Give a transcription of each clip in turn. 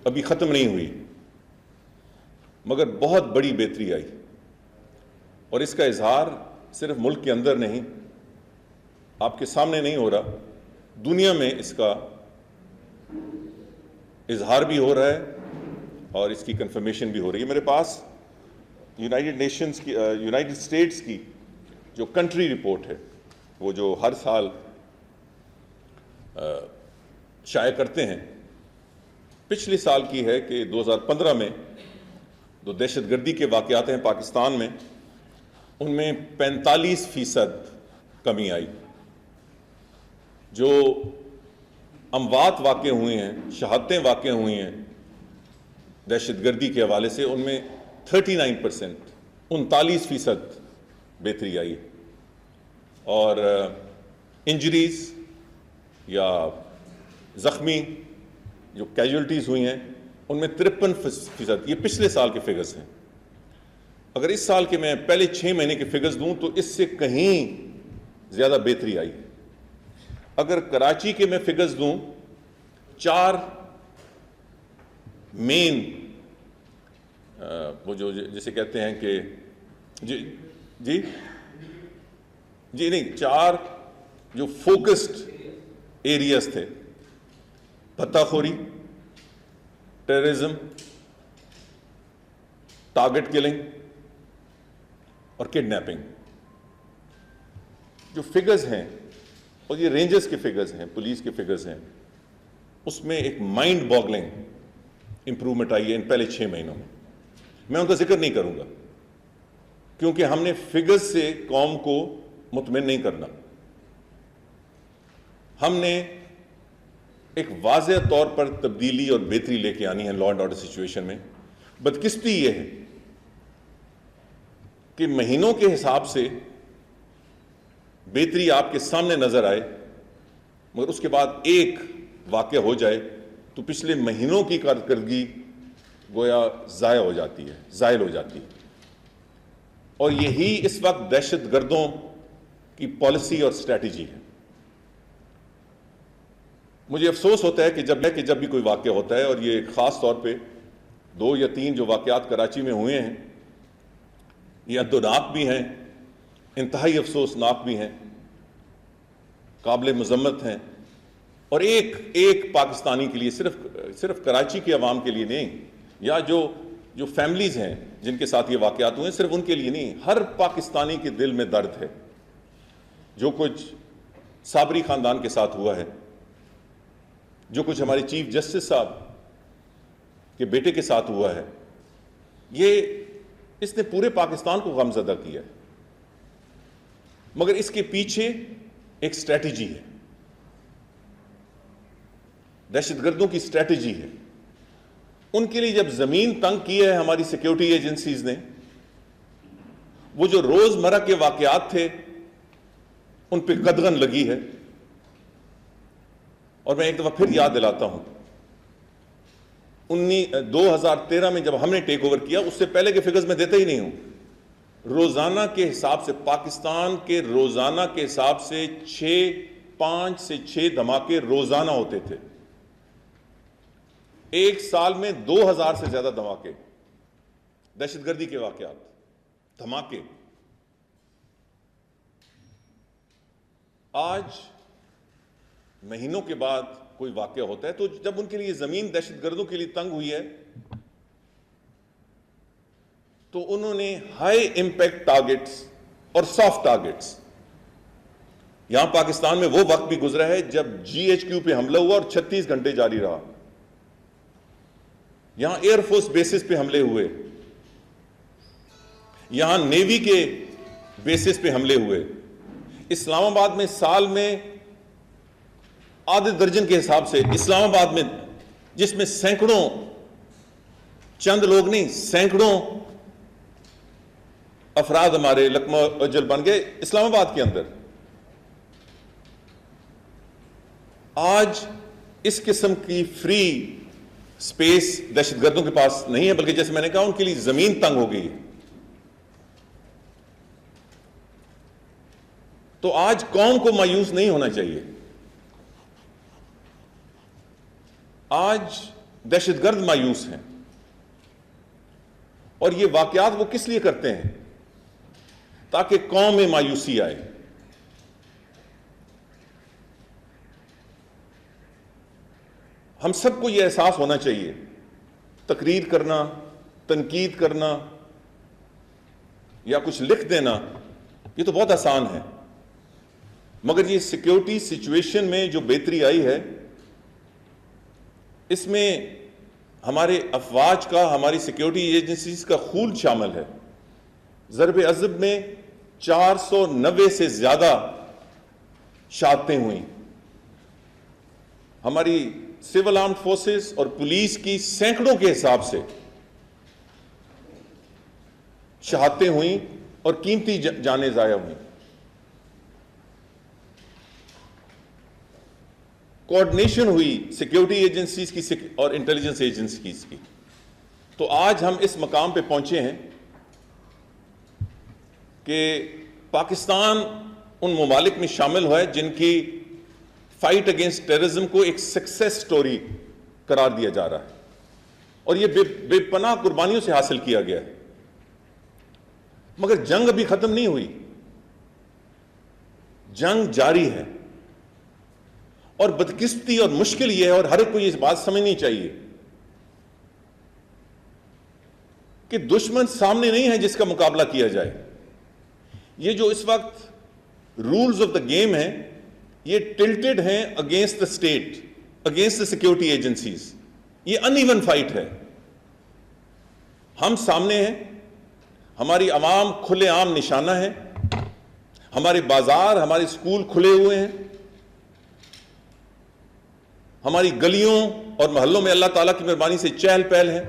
ابھی ختم نہیں ہوئی، مگر بہت بڑی بہتری آئی، اور اس کا اظہار صرف ملک کے اندر نہیں، آپ کے سامنے نہیں ہو رہا، دنیا میں اس کا اظہار بھی ہو رہا ہے اور اس کی کنفرمیشن بھی ہو رہی ہے۔ میرے پاس یونائٹڈ اسٹیٹس کی جو کنٹری رپورٹ ہے، وہ جو ہر سال شائع کرتے ہیں، پچھلے سال کی ہے کہ 2015 میں جو دہشت گردی کے واقعات ہیں پاکستان میں، ان میں 45% کمی آئی۔ جو اموات واقع ہوئے ہیں، شہادتیں واقع ہوئی ہیں دہشت گردی کے حوالے سے، ان میں 39%، 39% بہتری آئی، اور انجریز یا زخمی جو کیجولٹیز ہوئی ہیں ان میں 53%۔ یہ پچھلے سال کے فگرز ہیں۔ اگر اس سال کے میں پہلے 6 مہینے کے فگرز دوں تو اس سے کہیں زیادہ بہتری آئی۔ اگر کراچی کے میں فگرز دوں، 4 مین وہ جو جسے کہتے ہیں کہ جی نہیں، 4 جو فوکسڈ ایریاز تھے: پتہ خوری، ٹیررزم، ٹارگٹ کلنگ اور کڈنیپنگ۔ جو فگرز ہیں، اور یہ رینجز کے فگرز ہیں، پولیس کے فگرز ہیں، اس میں ایک مائنڈ باگلنگ امپرومنٹ آئی ہے ان پہلے 6 مہینوں میں۔ میں ان کا ذکر نہیں کروں گا کیونکہ ہم نے فگرز سے قوم کو مطمئن نہیں کرنا، ہم نے ایک واضح طور پر تبدیلی اور بہتری لے کے آنی ہے لا اینڈ آرڈر سچویشن میں۔ بدقسمتی یہ ہے کہ مہینوں کے حساب سے بہتری آپ کے سامنے نظر آئے، مگر اس کے بعد ایک واقعہ ہو جائے تو پچھلے مہینوں کی کارکردگی گویا ضائع ہو جاتی ہے، زائل ہو جاتی ہے۔ اور یہی اس وقت دہشت گردوں کی پالیسی اور اسٹریٹجی ہے۔ مجھے افسوس ہوتا ہے کہ جب بھی کوئی واقعہ ہوتا ہے، اور یہ خاص طور پہ 2 یا 3 جو واقعات کراچی میں ہوئے ہیں، یہ ادوناک بھی ہیں، انتہائی افسوسناک بھی ہیں، قابل مذمت ہیں، اور ایک پاکستانی کے لیے، صرف کراچی کے عوام کے لیے نہیں، یا جو فیملیز ہیں جن کے ساتھ یہ واقعات ہوئے ہیں، صرف ان کے لیے نہیں، ہر پاکستانی کے دل میں درد ہے۔ جو کچھ صابری خاندان کے ساتھ ہوا ہے، جو کچھ ہمارے چیف جسٹس صاحب کے بیٹے کے ساتھ ہوا ہے، اس نے پورے پاکستان کو غمزدہ کیا ہے، مگر اس کے پیچھے ایک اسٹریٹجی ہے، دہشت گردوں کی اسٹریٹجی ہے۔ ان کے لیے جب زمین تنگ کی ہے ہماری سیکیورٹی ایجنسیز نے، وہ جو روزمرہ کے واقعات تھے ان پہ قدغن لگی ہے۔ اور میں ایک دفعہ پھر یاد دلاتا ہوں، 2013 میں جب ہم نے ٹیک اوور کیا، اس سے پہلے کے فگرز میں دیتا ہی نہیں ہوں، روزانہ کے حساب سے، پاکستان کے روزانہ کے حساب سے 5 سے 6 دھماکے روزانہ ہوتے تھے۔ ایک سال میں 2000 سے زیادہ دھماکے، دہشت گردی کے واقعات، دھماکے۔ آج مہینوں کے بعد کوئی واقعہ ہوتا ہے تو جب ان کے لیے زمین دہشت گردوں کے لیے تنگ ہوئی ہے تو انہوں نے ہائی امپیکٹ ٹارگٹس اور سافٹ ٹارگٹس، یہاں پاکستان میں وہ وقت بھی گزرا ہے جب GHQ پہ حملہ ہوا اور 36 گھنٹے جاری رہا، یہاں ایئر فورس بیسز پہ حملے ہوئے، یہاں نیوی کے بیسز پہ حملے ہوئے، اسلام آباد میں سال میں آدھے درجن کے حساب سے، اسلام آباد میں جس میں سینکڑوں، چند لوگ نہیں، سینکڑوں افراد ہمارے لقمہ اجل بن گئے اسلام آباد کے اندر۔ آج اس قسم کی فری سپیس دہشت گردوں کے پاس نہیں ہے، بلکہ جیسے میں نے کہا ان کے لیے زمین تنگ ہو گئی ہے۔ تو آج قوم کو مایوس نہیں ہونا چاہیے۔ آج دہشت گرد مایوس ہیں، اور یہ واقعات وہ کس لیے کرتے ہیں؟ تاکہ قوم میں مایوسی آئے۔ ہم سب کو یہ احساس ہونا چاہیے، تقریر کرنا، تنقید کرنا یا کچھ لکھ دینا یہ تو بہت آسان ہے، مگر یہ سیکیورٹی سچویشن میں جو بہتری آئی ہے، اس میں ہمارے افواج کا، ہماری سیکیورٹی ایجنسیز کا خون شامل ہے۔ ضرب عضب میں 490 سے زیادہ شہادتیں ہوئیں، ہماری سول آرمڈ فورسز اور پولیس کی سینکڑوں کے حساب سے شہادتیں ہوئیں اور قیمتی جانیں ضائع ہوئیں۔ کوآرڈینیشن ہوئی سیکیورٹی ایجنسیز کی اور انٹیلیجنس ایجنسیز کی۔ تو آج ہم اس مقام پہ پہنچے ہیں کہ پاکستان ان ممالک میں شامل ہوا ہے جن کی فائٹ اگینسٹ ٹیررزم کو ایک سکسیس سٹوری قرار دیا جا رہا ہے، اور یہ بے پناہ قربانیوں سے حاصل کیا گیا ہے۔ مگر جنگ ابھی ختم نہیں ہوئی، جنگ جاری ہے، اور بدقسمتی اور مشکل یہ ہے، اور ہر ایک کو یہ بات سمجھنی چاہیے کہ دشمن سامنے نہیں ہے جس کا مقابلہ کیا جائے۔ یہ جو اس وقت رولز آف دا گیم ہیں، یہ ٹلٹڈ ہیں against the state, against the security agencies. یہ ان ایون فائٹ ہے۔ ہم سامنے ہیں، ہماری عوام کھلے عام نشانہ ہے، ہمارے بازار، ہمارے اسکول کھلے ہوئے ہیں، ہماری گلیوں اور محلوں میں اللہ تعالیٰ کی مہربانی سے چہل پہل ہے۔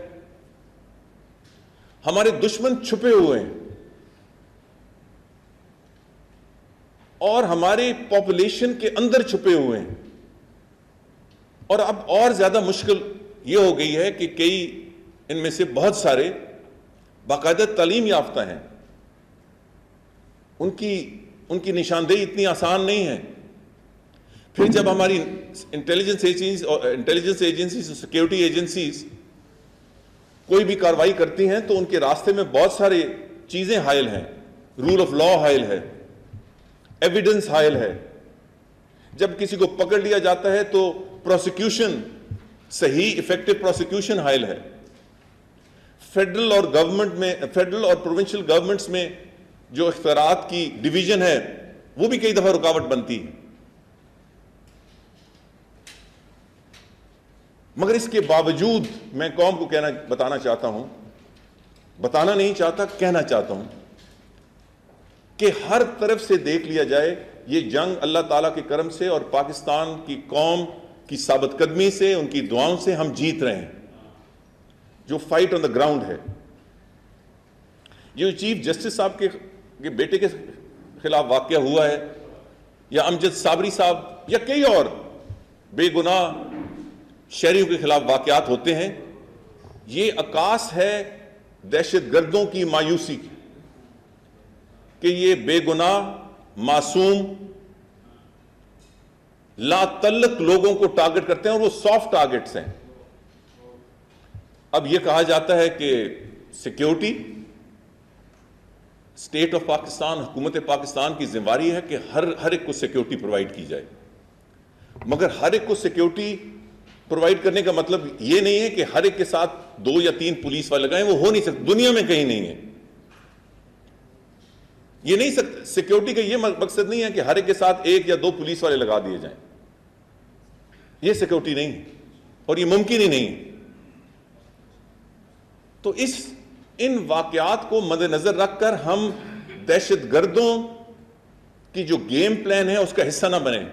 ہمارے دشمن چھپے ہوئے ہیں، اور ہماری پاپولیشن کے اندر چھپے ہوئے ہیں، اور اب اور زیادہ مشکل یہ ہو گئی ہے کہ کئی ان میں سے بہت سارے باقاعدہ تعلیم یافتہ ہیں، ان کی نشاندہی اتنی آسان نہیں ہے۔ پھر جب ہماری انٹیلیجنس ایجنسیز اور سیکیورٹی ایجنسیز کوئی بھی کارروائی کرتی ہیں تو ان کے راستے میں بہت سارے چیزیں حائل ہیں، رول آف لا حائل ہے، ایویڈنس حائل ہے۔ جب کسی کو پکڑ لیا جاتا ہے تو پروسیکیوشن، صحیح ایفیکٹو پروسیکیوشن حائل ہے۔ فیڈرل اور پروونشل گورنمنٹس میں جو اختیارات کی ڈویژن ہے وہ بھی کئی دفعہ رکاوٹ بنتی ہے۔ مگر اس کے باوجود میں قوم کو بتانا چاہتا ہوں، بتانا نہیں چاہتا، کہنا چاہتا ہوں کہ ہر طرف سے دیکھ لیا جائے، یہ جنگ اللہ تعالیٰ کے کرم سے اور پاکستان کی قوم کی ثابت قدمی سے، ان کی دعاؤں سے ہم جیت رہے ہیں۔ جو فائٹ آن دا گراؤنڈ ہے، جو چیف جسٹس صاحب کے بیٹے کے خلاف واقعہ ہوا ہے، یا امجد صابری صاحب یا کئی اور بے گناہ شہریوں کے خلاف واقعات ہوتے ہیں، یہ عکاس ہے دہشت گردوں کی مایوسی کی، کہ یہ بے گناہ معصوم لا تعلق لوگوں کو ٹارگٹ کرتے ہیں، اور وہ سافٹ ٹارگٹس ہیں۔ اب یہ کہا جاتا ہے کہ سیکیورٹی، اسٹیٹ آف پاکستان، حکومت پاکستان کی ذمہ داری ہے کہ ہر ایک کو سیکیورٹی پرووائڈ کی جائے۔ مگر ہر ایک کو سیکیورٹی پرووائڈ کرنے کا مطلب یہ نہیں ہے کہ ہر ایک کے ساتھ 2 یا 3 پولیس والے لگائیں، وہ ہو نہیں سکتا، دنیا میں کہیں نہیں ہے۔ یہ نہیں سکتا، سیکیورٹی کا یہ مقصد نہیں ہے کہ ہر ایک کے ساتھ 1 یا 2 پولیس والے لگا دیے جائیں۔ یہ سیکیورٹی نہیں ہے، اور یہ ممکن ہی نہیں ہے۔ تو ان واقعات کو مد نظر رکھ کر ہم دہشت گردوں کی جو گیم پلان ہے اس کا حصہ نہ بنیں۔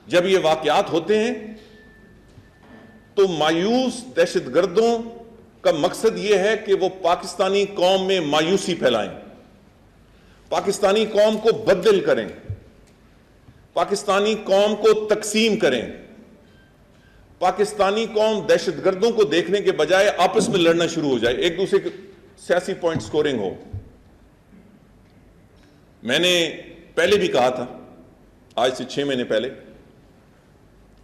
جب یہ واقعات ہوتے ہیں تو مایوس دہشت گردوں کا مقصد یہ ہے کہ وہ پاکستانی قوم میں مایوسی پھیلائیں، پاکستانی قوم کو بدل کریں، پاکستانی قوم کو تقسیم کریں، پاکستانی قوم دہشت گردوں کو دیکھنے کے بجائے آپس میں لڑنا شروع ہو جائے، ایک دوسرے کے سیاسی پوائنٹ سکورنگ ہو۔ میں نے پہلے بھی کہا تھا، آج سے 6 مہینے پہلے،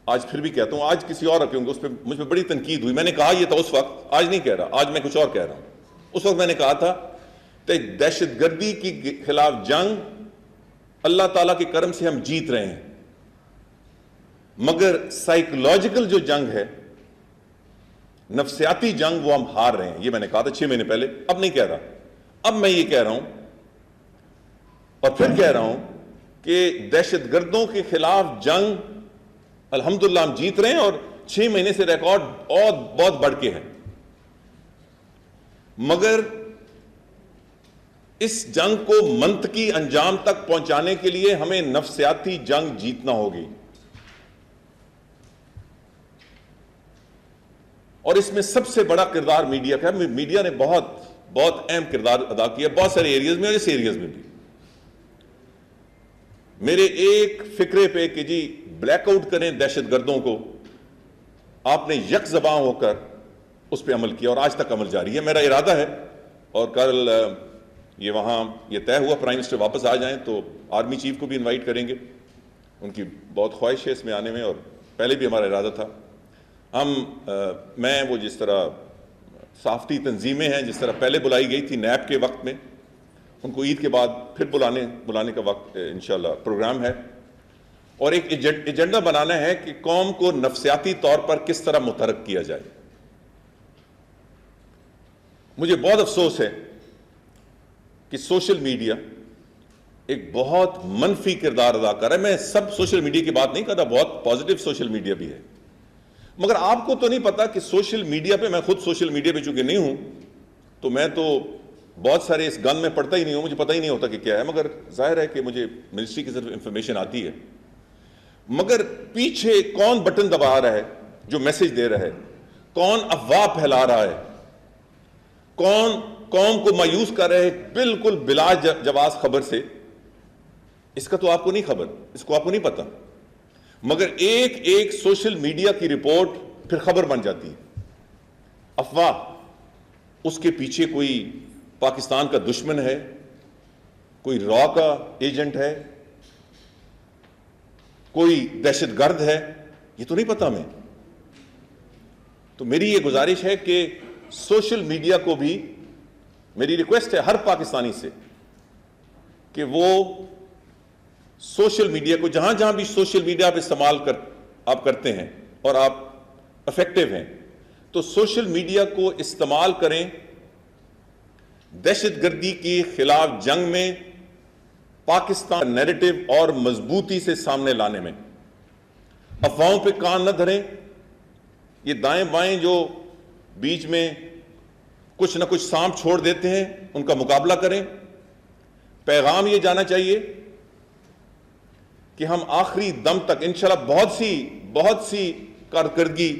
آج پھر بھی کہتا ہوں, آج کسی اور رکھیں گے, اس پہ مجھ پہ بڑی تنقید ہوئی. میں نے کہا یہ تھا اس وقت, آج نہیں کہہ رہا, آج میں کچھ اور کہہ رہا ہوں. اس وقت میں نے کہا تھا کہ دہشت گردی کے خلاف جنگ اللہ تعالیٰ کے کرم سے ہم جیت رہے ہیں, مگر سائیکولوجیکل جو جنگ ہے, نفسیاتی جنگ, وہ ہم ہار رہے ہیں. یہ میں نے کہا تھا 6 مہینے پہلے, اب نہیں کہہ رہا. اب میں یہ کہہ رہا ہوں اور پھر کہہ رہا ہوں کہ دہشت گردوں کے خلاف جنگ الحمدللہ ہم جیت رہے ہیں, اور 6 مہینے سے ریکارڈ اور بہت بڑھ کے ہے. مگر اس جنگ کو منطقی انجام تک پہنچانے کے لیے ہمیں نفسیاتی جنگ جیتنا ہوگی, اور اس میں سب سے بڑا کردار میڈیا کا ہے. میڈیا نے بہت بہت اہم کردار ادا کیا بہت سارے ایریاز میں, اور اس ایریاز میں بھی. میرے ایک فکرے پہ کہ جی بلیک آؤٹ کریں دہشت گردوں کو, آپ نے یک زباں ہو کر اس پہ عمل کیا, اور آج تک عمل جاری ہے. میرا ارادہ ہے, اور کل یہ وہاں یہ طے ہوا پرائم منسٹر واپس آ جائیں تو آرمی چیف کو بھی انوائٹ کریں گے. ان کی بہت خواہش ہے اس میں آنے میں, اور پہلے بھی ہمارا ارادہ تھا. میں وہ جس طرح صحافتی تنظیمیں ہیں, جس طرح پہلے بلائی گئی تھی نیب کے وقت میں, ان کو عید کے بعد پھر بلانے کا وقت انشاءاللہ پروگرام ہے, اور ایک ایجنڈا بنانا ہے کہ قوم کو نفسیاتی طور پر کس طرح متحرک کیا جائے. مجھے بہت افسوس ہے کہ سوشل میڈیا ایک بہت منفی کردار ادا کر رہا ہے. میں سب سوشل میڈیا کی بات نہیں کر رہا, بہت پازیٹیو سوشل میڈیا بھی ہے, مگر آپ کو تو نہیں پتا کہ سوشل میڈیا پہ, میں خود سوشل میڈیا پہ چونکہ نہیں ہوں تو میں تو بہت سارے اس گن میں پڑھتا ہی نہیں ہوں, مجھے پتہ ہی نہیں ہوتا کہ کیا ہے. مگر ظاہر ہے کہ مجھے منسٹری کی طرف انفارمیشن آتی ہے. مگر پیچھے کون بٹن دبا رہا ہے جو میسج دے رہا ہے, کون افواہ پھیلا رہا ہے, کون قوم کو مایوس کر رہے ہیں بالکل بلا جواز خبر سے, اس کا تو آپ کو نہیں خبر, اس کو آپ کو نہیں پتا. مگر ایک سوشل میڈیا کی رپورٹ پھر خبر بن جاتی ہے. افواہ, اس کے پیچھے کوئی پاکستان کا دشمن ہے, کوئی را کا ایجنٹ ہے, کوئی دہشت گرد ہے, یہ تو نہیں پتا ہمیں. تو میری یہ گزارش ہے کہ سوشل میڈیا کو بھی, میری ریکویسٹ ہے ہر پاکستانی سے کہ وہ سوشل میڈیا کو, جہاں جہاں بھی سوشل میڈیا آپ استعمال آپ کرتے ہیں اور آپ افیکٹو ہیں, تو سوشل میڈیا کو استعمال کریں دہشت گردی کے خلاف جنگ میں, پاکستان نیریٹو اور مضبوطی سے سامنے لانے میں. افواہوں پہ کان نہ دھریں. یہ دائیں بائیں جو بیچ میں کچھ نہ کچھ سانپ چھوڑ دیتے ہیں, ان کا مقابلہ کریں. پیغام یہ جانا چاہیے کہ ہم آخری دم تک انشاءاللہ بہت سی کارکردگی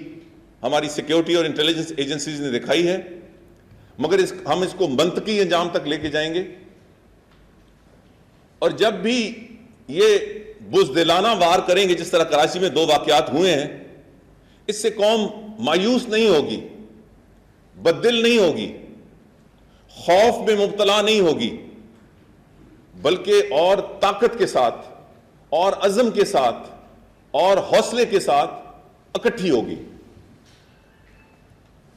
ہماری سیکیورٹی اور انٹیلیجنس ایجنسیز نے دکھائی ہے, مگر ہم اس کو منطقی انجام تک لے کے جائیں گے. اور جب بھی یہ بزدلانہ وار کریں گے, جس طرح کراچی میں 2 واقعات ہوئے ہیں, اس سے قوم مایوس نہیں ہوگی, بددل نہیں ہوگی, خوف میں مبتلا نہیں ہوگی, بلکہ اور طاقت کے ساتھ اور عزم کے ساتھ اور حوصلے کے ساتھ اکٹھی ہوگی.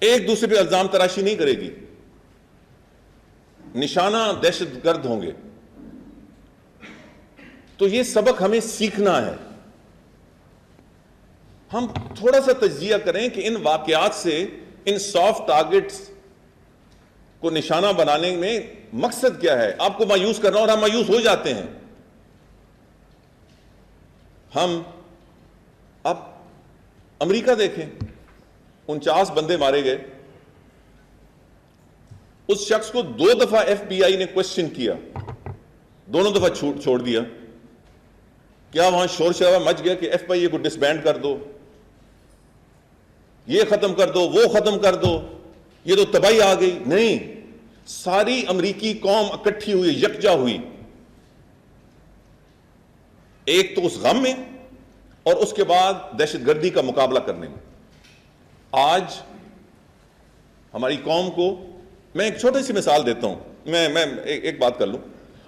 ایک دوسرے پہ الزام تراشی نہیں کرے گی. نشانہ دہشت گرد ہوں گے. تو یہ سبق ہمیں سیکھنا ہے. ہم تھوڑا سا تجزیہ کریں کہ ان واقعات سے, ان سافٹ ٹارگٹس کو نشانہ بنانے میں مقصد کیا ہے. آپ کو مایوس کرنا, اور ہم مایوس ہو جاتے ہیں. ہم اب امریکہ دیکھیں, 49 بندے مارے گئے. اس شخص کو 2 دفعہ ایف بی آئی نے کوشچن کیا, دونوں دفعہ چھوڑ دیا. کیا وہاں شور شرابہ مچ گیا کہ ایف بی آئی کو ڈسبینڈ کر دو, یہ ختم کر دو, وہ ختم کر دو, یہ تو تباہی آ گئی؟ نہیں, ساری امریکی قوم اکٹھی ہوئی, یکجا ہوئی, ایک تو اس غم میں, اور اس کے بعد دہشت گردی کا مقابلہ کرنے میں. آج ہماری قوم کو, میں ایک چھوٹی سی مثال دیتا ہوں, میں ایک بات کر لوں.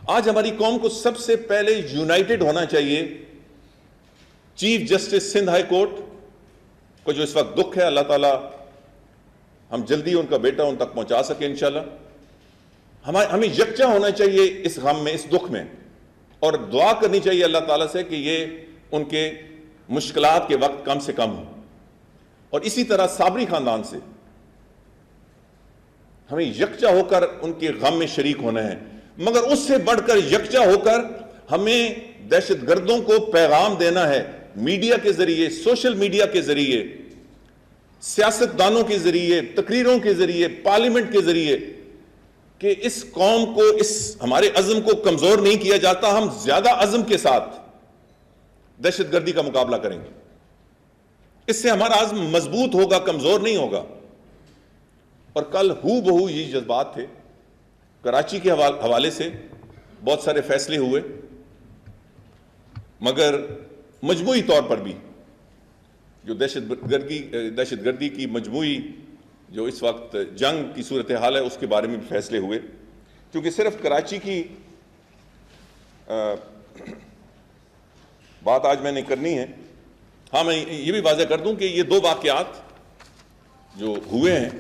آج ہماری قوم کو سب سے پہلے یونائٹڈ ہونا چاہیے chief justice Sindh high court کو جو اس وقت دکھ ہے، اللہ تعالیٰ ہم جلدی ان کا بیٹا ان تک پہنچا سکے انشاءاللہ۔ ہمیں یکجا ہونا چاہیے اس غم میں، اس دکھ میں، اور دعا کرنی چاہیے اللہ تعالیٰ سے کہ یہ ان کے مشکلات کے وقت کم سے کم ہو۔ اور اسی طرح صابری خاندان سے ہمیں یکجا ہو کر ان کے غم میں شریک ہونا ہے، مگر اس سے بڑھ کر یکجا ہو کر ہمیں دہشت گردوں کو پیغام دینا ہے، میڈیا کے ذریعے، سوشل میڈیا کے ذریعے، سیاست دانوں کے ذریعے، تقریروں کے ذریعے، پارلیمنٹ کے ذریعے، کہ اس قوم کو، اس ہمارے عزم کو کمزور نہیں کیا جاتا، ہم زیادہ عزم کے ساتھ دہشت گردی کا مقابلہ کریں گے۔ اس سے ہمارا عزم مضبوط ہوگا، کمزور نہیں ہوگا۔ اور کل ہو بہو یہ جذبات تھے، کراچی کے حوالے سے بہت سارے فیصلے ہوئے، مگر مجموعی طور پر بھی جو دہشت گردی کی مجموعی جو اس وقت جنگ کی صورتحال ہے اس کے بارے میں بھی فیصلے ہوئے۔ کیونکہ صرف کراچی کی بات آج میں نے کرنی ہے، ہاں میں یہ بھی واضح کر دوں کہ یہ دو واقعات جو ہوئے ہیں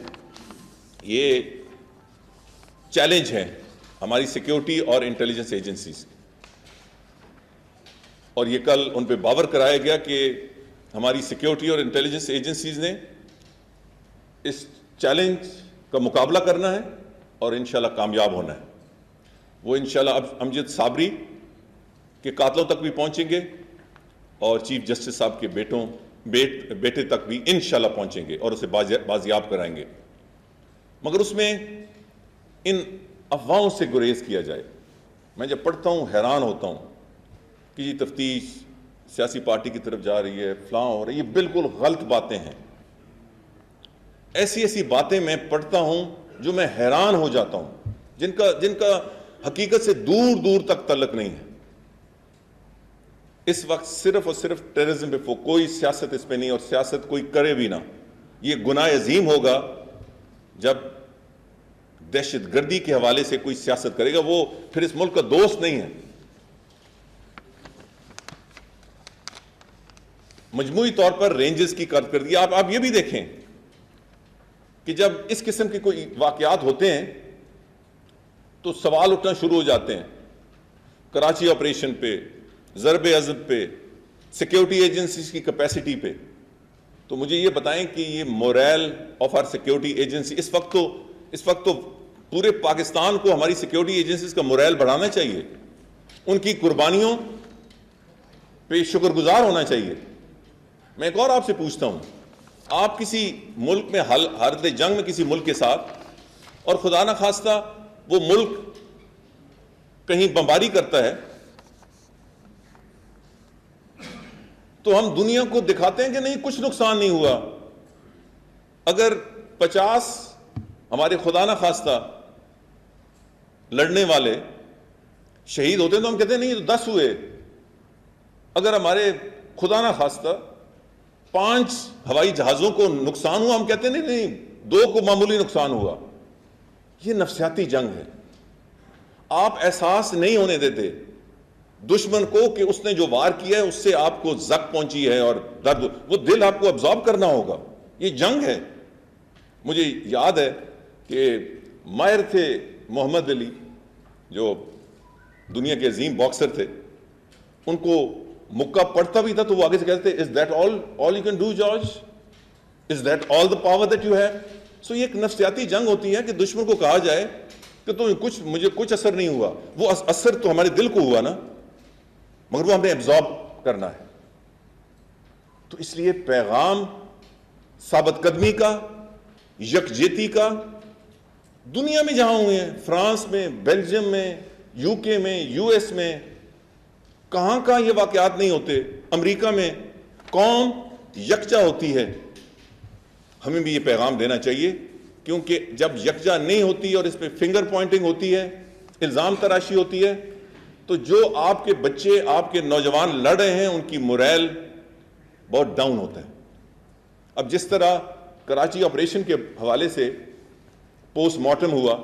یہ چیلنج ہیں ہماری سیکیورٹی اور انٹیلیجنس ایجنسیز، اور یہ کل ان پہ باور کرایا گیا کہ ہماری سیکیورٹی اور انٹیلیجنس ایجنسیز نے اس چیلنج کا مقابلہ کرنا ہے اور انشاءاللہ کامیاب ہونا ہے۔ وہ انشاءاللہ اب امجد صابری کے قاتلوں تک بھی پہنچیں گے اور چیف جسٹس صاحب کے بیٹے تک بھی انشاءاللہ پہنچیں گے اور اسے بازیاب کرائیں گے۔ مگر اس میں ان افواہوں سے گریز کیا جائے۔ میں جب پڑھتا ہوں حیران ہوتا ہوں کہ یہ تفتیش سیاسی پارٹی کی طرف جا رہی ہے، فلاں ہو رہی ہے، یہ بالکل غلط باتیں ہیں۔ ایسی باتیں میں پڑھتا ہوں جو میں حیران ہو جاتا ہوں، جن کا حقیقت سے دور دور تک تعلق نہیں ہے۔ اس وقت صرف اور صرف ٹیررزم پہ کوئی سیاست اس پہ نہیں، اور سیاست کوئی کرے بھی نہ۔ یہ گناہ عظیم ہوگا جب دہشت گردی کے حوالے سے کوئی سیاست کرے گا، وہ پھر اس ملک کا دوست نہیں ہے۔ مجموعی طور پر رینجز کی کارکردگی آپ یہ بھی دیکھیں کہ جب اس قسم کے کوئی واقعات ہوتے ہیں تو سوال اٹھنا شروع ہو جاتے ہیں کراچی آپریشن پہ، ضرب عضب پہ، سیکیورٹی ایجنسیز کی کیپیسٹی پہ۔ تو مجھے یہ بتائیں کہ یہ morale of our security agency, اس وقت تو پورے پاکستان کو ہماری سیکیورٹی ایجنسیز کا موریل بڑھانا چاہیے، ان کی قربانیوں پہ شکر گزار ہونا چاہیے۔ میں ایک اور آپ سے پوچھتا ہوں، آپ کسی ملک میں حالت جنگ میں کسی ملک کے ساتھ، اور خدا نہ خواستہ وہ ملک کہیں بمباری کرتا ہے، تو ہم دنیا کو دکھاتے ہیں کہ نہیں کچھ نقصان نہیں ہوا۔ اگر 50 ہمارے خدا نہ خواستہ لڑنے والے شہید ہوتے ہیں تو ہم کہتے ہیں نہیں تو 10 ہوئے۔ اگر ہمارے خدا نہ خواستہ 5 ہوائی جہازوں کو نقصان ہوا، ہم کہتے ہیں نہیں 2 کو معمولی نقصان ہوا۔ یہ نفسیاتی جنگ ہے۔ آپ احساس نہیں ہونے دیتے دشمن کو کہ اس نے جو وار کیا ہے اس سے آپ کو زخم پہنچی ہے اور درد، وہ دل آپ کو ابزارب کرنا ہوگا۔ یہ جنگ ہے۔ مجھے یاد ہے کہ ماہر تھے محمد علی، جو دنیا کے عظیم باکسر تھے، ان کو مکہ پڑتا بھی تھا تو وہ آگے سے کہتے تھے is that all you can do George? Is that all the power that you have? So یہ ایک نفسیاتی جنگ ہوتی ہے کہ دشمن کو کہا جائے کہ مجھے کچھ اثر نہیں ہوا، وہ اثر تو ہمارے دل کو ہوا نا، مگر وہ ہمیں ایبزارب کرنا ہے۔ تو اس لیے پیغام ثابت قدمی کا، یکجہتی کا، دنیا میں جہاں ہوئے ہیں، فرانس میں، بیلجیم میں، یو کے میں، یو ایس میں، کہاں یہ واقعات نہیں ہوتے، امریکہ میں قوم یکجا ہوتی ہے۔ ہمیں بھی یہ پیغام دینا چاہیے، کیونکہ جب یکجا نہیں ہوتی اور اس پہ فنگر پوائنٹنگ ہوتی ہے، الزام تراشی ہوتی ہے، تو جو آپ کے بچے، آپ کے نوجوان لڑ رہے ہیں، ان کی موریل بہت ڈاؤن ہوتا ہے۔ اب جس طرح کراچی آپریشن کے حوالے سے پوسٹ مارٹم ہوا،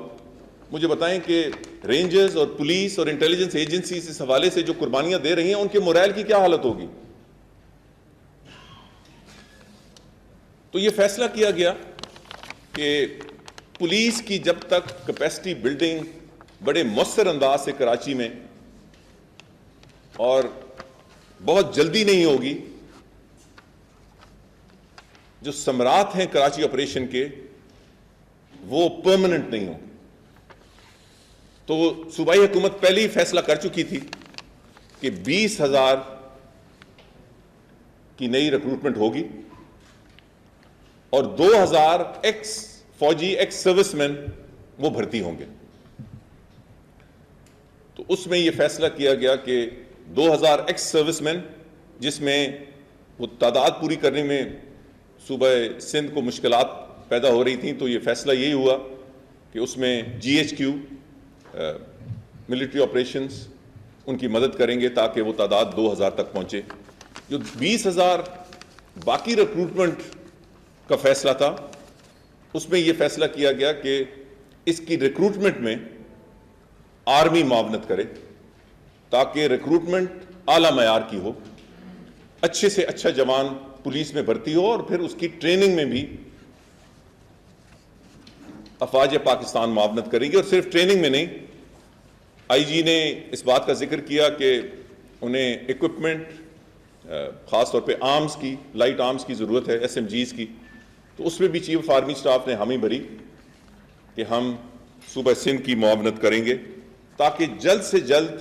مجھے بتائیں کہ رینجرز اور پولیس اور انٹیلیجنس ایجنسیز اس حوالے سے جو قربانیاں دے رہی ہیں، ان کے موریل کی کیا حالت ہوگی؟ تو یہ فیصلہ کیا گیا کہ پولیس کی جب تک کیپیسٹی بلڈنگ بڑے مؤثر انداز سے کراچی میں اور بہت جلدی نہیں ہوگی، جو ثمرات ہیں کراچی آپریشن کے وہ پرماننٹ نہیں ہوں۔ تو صوبائی حکومت پہلے ہی فیصلہ کر چکی تھی کہ 20,000 کی نئی ریکروٹمنٹ ہوگی اور 2,000 ایکس فوجی ایکس سروس مین وہ بھرتی ہوں گے۔ تو اس میں یہ فیصلہ کیا گیا کہ 2,000 ایکس سروس مین، جس میں وہ تعداد پوری کرنے میں صوبہ سندھ کو مشکلات پیدا ہو رہی تھیں، تو یہ فیصلہ یہی ہوا کہ اس میں G H Q military operations ان کی مدد کریں گے تاکہ وہ تعداد 2,000 تک پہنچے۔ جو 20,000 باقی ریکروٹمنٹ کا فیصلہ تھا، اس میں یہ فیصلہ کیا گیا کہ اس کی ریکروٹمنٹ میں آرمی معاونت کرے تاکہ ریکروٹمنٹ اعلیٰ معیار کی ہو، اچھے سے اچھا جوان پولیس میں بھرتی ہو، اور پھر اس کی ٹریننگ میں بھی افواج پاکستان معاونت کریں گے۔ اور صرف ٹریننگ میں نہیں، آئی جی نے اس بات کا ذکر کیا کہ انہیں ایکوپمنٹ خاص طور پہ آرمز کی، لائٹ آرمز کی ضرورت ہے، ایس ایم جیز کی، تو اس میں بھی چیف آف آرمی سٹاف نے حامی بھری کہ ہم صوبہ سندھ کی معاونت کریں گے تاکہ جلد سے جلد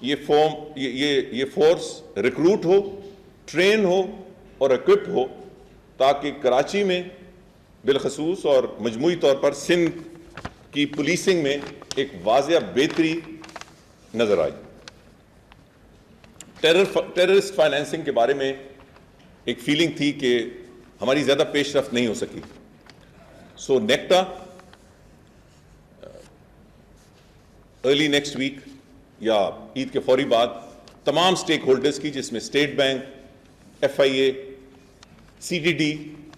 یہ فورس ریکروٹ ہو، ٹرین ہو اور ایکوپ ہو، تاکہ کراچی میں بالخصوص اور مجموعی طور پر سندھ کی پولیسنگ میں ایک واضح بہتری نظر آئی۔ ٹیررسٹ فائنینسنگ کے بارے میں ایک فیلنگ تھی کہ ہماری زیادہ پیش رفت نہیں ہو سکی، سو نیکٹا ارلی نیکسٹ ویک یا عید کے فوری بعد تمام سٹیک ہولڈرز کی، جس میں اسٹیٹ بینک، ایف آئی اے، سی ٹی ڈی،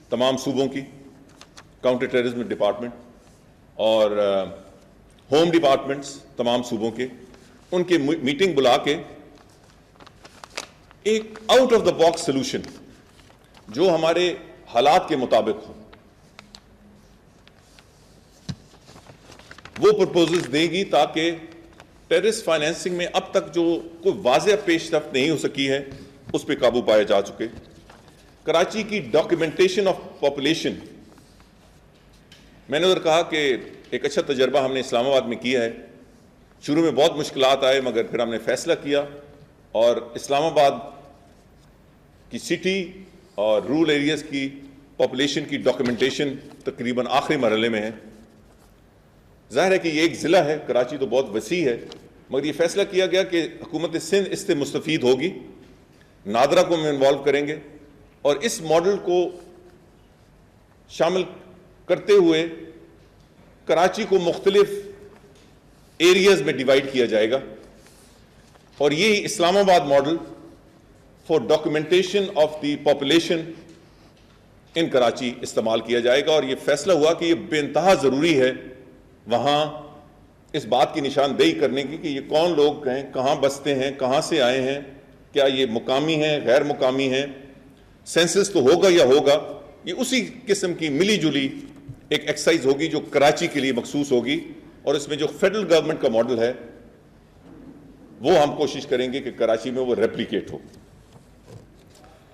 تمام صوبوں کی کاؤنٹر ٹیررزم ڈپارٹمنٹ اور ہوم ڈپارٹمنٹس تمام صوبوں کے، ان کے میٹنگ بلا کے ایک out of the box solution جو ہمارے حالات کے مطابق ہو وہ پرپوزلز دے گی تاکہ ٹیررسٹ فائنینسنگ میں اب تک جو کوئی واضح پیش رفت نہیں ہو سکی ہے اس پہ قابو پایا جا چکے۔ کراچی کی ڈاکیومنٹیشن آف پاپولیشن، میں نے ادھر کہا کہ ایک اچھا تجربہ ہم نے اسلام آباد میں کیا ہے۔ شروع میں بہت مشکلات آئے، مگر پھر ہم نے فیصلہ کیا اور اسلام آباد کی سٹی اور رورل ایریاز کی پاپولیشن کی ڈاکیومنٹیشن تقریباً آخری مرحلے میں ہے۔ ظاہر ہے کہ یہ ایک ضلع ہے، کراچی تو بہت وسیع ہے، مگر یہ فیصلہ کیا گیا کہ حکومت سندھ اس سے مستفید ہوگی، نادرا کو ہم انوالو کریں گے اور اس ماڈل کو شامل کرتے ہوئے کراچی کو مختلف ایریاز میں ڈیوائیڈ کیا جائے گا، اور یہی Islamabad model for documentation of the population in Karachi استعمال کیا جائے گا۔ اور یہ فیصلہ ہوا کہ یہ بے انتہا ضروری ہے وہاں اس بات کی نشاندہی کرنے کی کہ یہ کون لوگ ہیں، کہاں بستے ہیں، کہاں سے آئے ہیں، کیا یہ مقامی ہیں، غیر مقامی ہیں، سینسس تو ہوگا یا ہوگا۔ یہ اسی قسم کی ملی جلی ایک ایکسرسائز ہوگی جو کراچی کے لیے مخصوص ہوگی، اور اس میں جو فیڈرل گورنمنٹ کا ماڈل ہے وہ ہم کوشش کریں گے کہ کراچی میں وہ ریپلیکیٹ ہو۔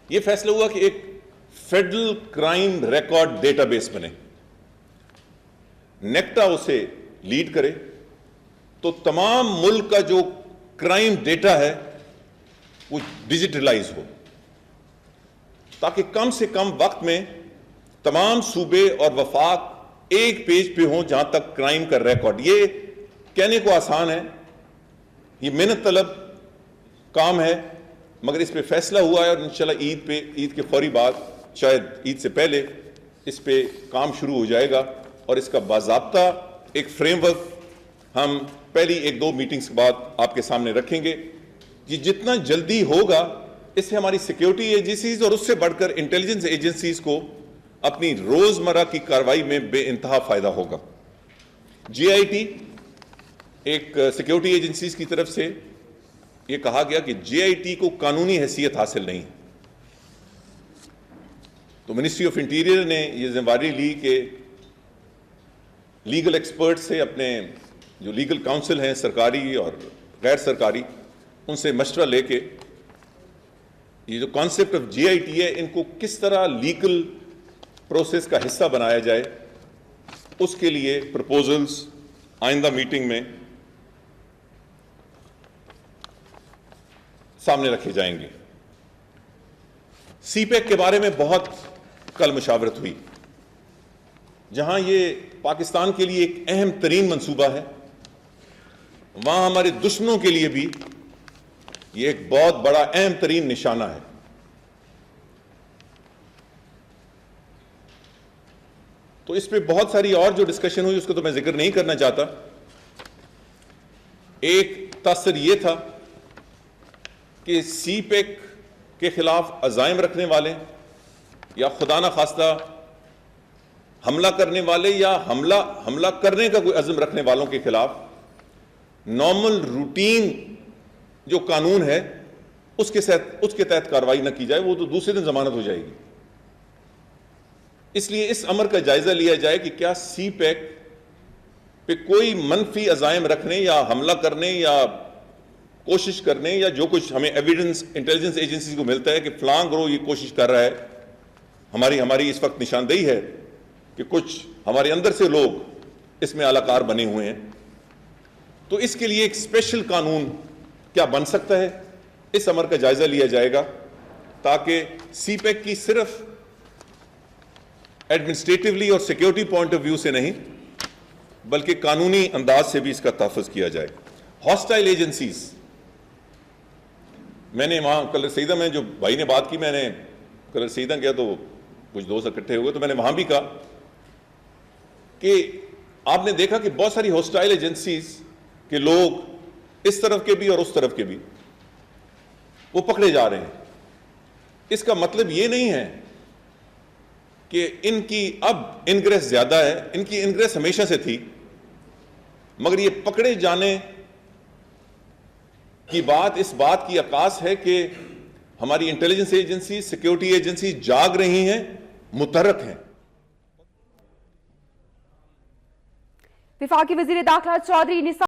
یہ فیصلہ ہوا کہ ایک federal crime record data base بنے، نیکٹا اسے لیڈ کرے، تو تمام ملک کا جو کرائم ڈیٹا ہے وہ ڈیجیٹلائز ہو، تاکہ کم سے کم وقت میں تمام صوبے اور وفاق ایک پیج پہ ہوں جہاں تک کرائم کا ریکارڈ۔ یہ کہنے کو آسان ہے، یہ محنت طلب کام ہے، مگر اس پہ فیصلہ ہوا ہے اور انشاءاللہ عید کے فوری بعد، شاید عید سے پہلے اس پہ کام شروع ہو جائے گا، اور اس کا باضابطہ ایک فریم ورک ہم پہلی 1-2 میٹنگز کے بعد آپ کے سامنے رکھیں گے۔ یہ جتنا جلدی ہوگا اس سے ہماری سیکیورٹی ایجنسیز اور اس سے بڑھ کر انٹیلیجنس ایجنسیز کو اپنی روزمرہ کی کارروائی میں بے انتہا فائدہ ہوگا۔ جی آئی ٹی ایک سیکیورٹی ایجنسیز کی طرف سے یہ کہا گیا کہ جے آئی ٹی کو قانونی حیثیت حاصل نہیں، تو منسٹری آف انٹیریئر نے یہ ذمہ داری لی کہ لیگل ایکسپرٹ سے، اپنے جو لیگل کاؤنسل ہیں سرکاری اور غیر سرکاری، ان سے مشورہ لے کے یہ جو concept of G I T ہے ان کو کس طرح لیگل پروسیس کا حصہ بنایا جائے، اس کے لیے پرپوزلز آئندہ میٹنگ میں سامنے رکھے جائیں گے۔ سی پیک کے بارے میں بہت کل مشاورت ہوئی، جہاں یہ پاکستان کے لیے ایک اہم ترین منصوبہ ہے، وہاں ہمارے دشمنوں کے لیے بھی یہ ایک بہت بڑا اہم ترین نشانہ ہے۔ تو اس پہ بہت ساری اور جو ڈسکشن ہوئی اس کو تو میں ذکر نہیں کرنا چاہتا۔ ایک تاثر یہ تھا کہ سی پیک کے خلاف عزائم رکھنے والے یا خدا نخواستہ حملہ کرنے والے یا حملہ کرنے کا کوئی عزم رکھنے والوں کے خلاف نارمل روٹین جو قانون ہے اس کے تحت کارروائی نہ کی جائے، وہ تو دوسرے دن ضمانت ہو جائے گی۔ اس لیے اس امر کا جائزہ لیا جائے کہ کیا سی پیک پہ کوئی منفی عزائم رکھنے یا حملہ کرنے یا کوشش کرنے یا جو کچھ ہمیں ایویڈنس انٹیلیجنس ایجنسیز کو ملتا ہے کہ فلاں گروہ یہ کوشش کر رہا ہے، ہماری اس وقت نشاندہی ہے کہ کچھ ہمارے اندر سے لوگ اس میں اعلی کار بنے ہوئے ہیں، تو اس کے لیے ایک اسپیشل قانون کیا بن سکتا ہے، اس امر کا جائزہ لیا جائے گا تاکہ سی پیک کی صرف ایڈمنسٹریٹولی اور سیکیورٹی پوائنٹ آف ویو سے نہیں بلکہ قانونی انداز سے بھی اس کا تحفظ کیا جائے۔ ہاسٹائل ایجنسیز، میں نے وہاں کلر سیدہ میں جو بھائی نے بات کی، میں نے کلر سیدہ کیا تو کچھ دوست اکٹھے ہوئے تو میں نے وہاں بھی کہا کہ آپ نے دیکھا کہ بہت ساری ہاسٹائل ایجنسیز کے لوگ اس طرف کے بھی اور اس طرف کے بھی وہ پکڑے جا رہے ہیں۔ اس کا مطلب یہ نہیں ہے کہ ان کی اب انگریس زیادہ ہے، ان کی انگریس ہمیشہ سے تھی، مگر یہ پکڑے جانے کی بات اس بات کی عکاس ہے کہ ہماری انٹیلیجنس ایجنسی، سیکیورٹی ایجنسی جاگ رہی ہیں، متحرک ہیں۔ وفاقی وزیر داخلہ چودھری نثار